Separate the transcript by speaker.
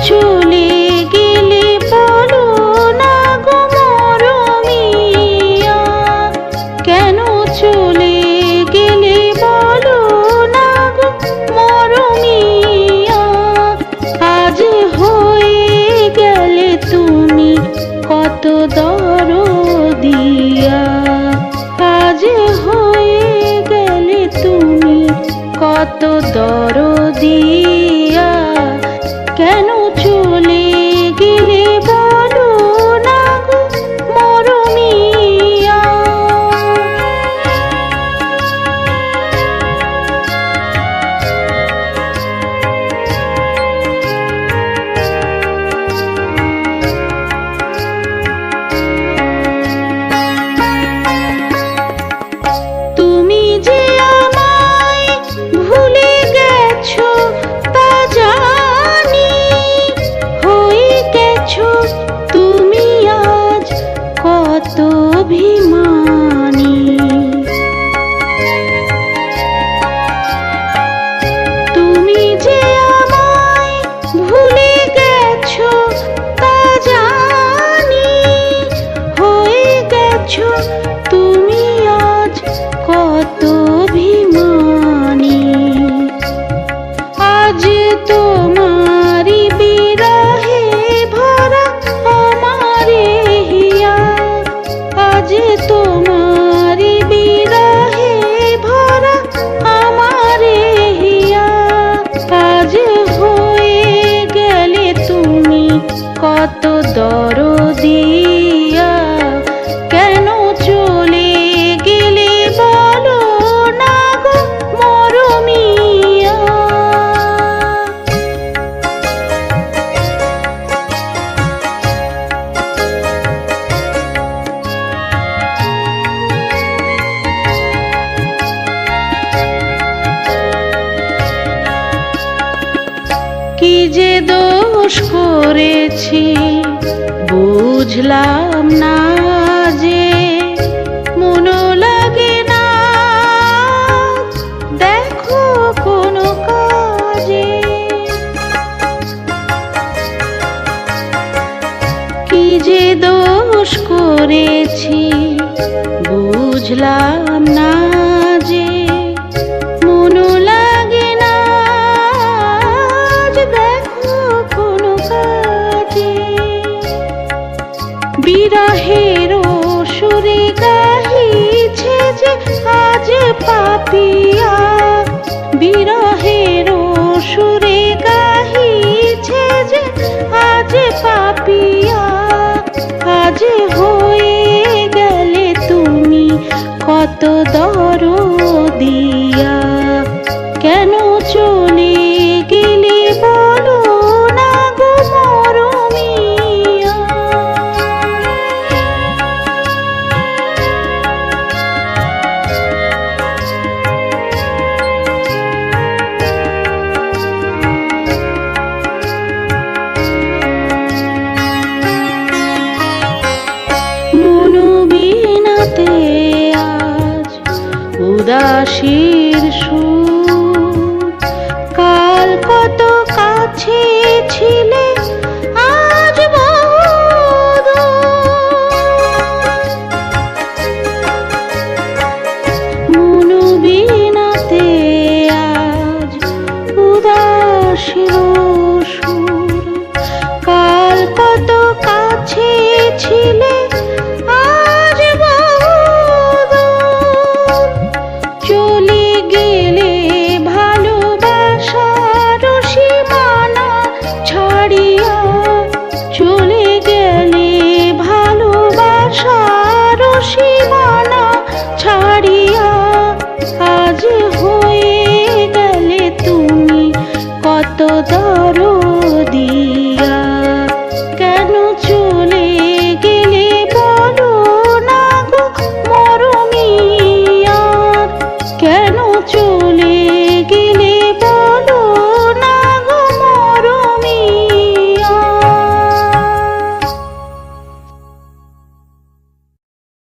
Speaker 1: চলে গেলে বলো না গো মরমিয়া, কেন চলে গেলে বলো না গো মরমিয়া। আজ হয়ে গেলে তুমি কত দরদিয়া, আজ হয়ে গেলে তুমি কত দরদিয়া। কেন চলে গেলে বলো না গো মরমিয়া। তুমি যে আমায় ভুলে গেছো তা জানি, হয়ে গেছো তুমি আজ কত অভিমানী। তুমি যে আমায় ভুলে গেছো তা জানি, হয়ে গেছো তুমি আজ কত অভিমানী। আজ তোমারি বিরহে ভরা আমারে হিয়া, আজ তোমারি বিরহে ভরা আমারে হিয়া। আজ হয়ে গেলে তুমি কত দরদিয়া, কেন চলে গেলে বলো না গো মরমিয়া। কি যে দোষ করেছি বুঝলাম না যে, মনও লাগে না দেখো কোনো কাজে। কি যে দোষ করেছি বুঝলাম না যে, মনও লাগে না দেখো কোনো কাজে। বিরহের সুরে গাহিছে যে আজ পাপিয়া, বিরহের সুরে গাহিছে যে আজ পাপিয়া। আজ হয়ে গেলে তুমি কত দরদিয়া, কেন চলে গেলে বলো না গো মরমিয়া। মনোবিনাতে আজ উদাসী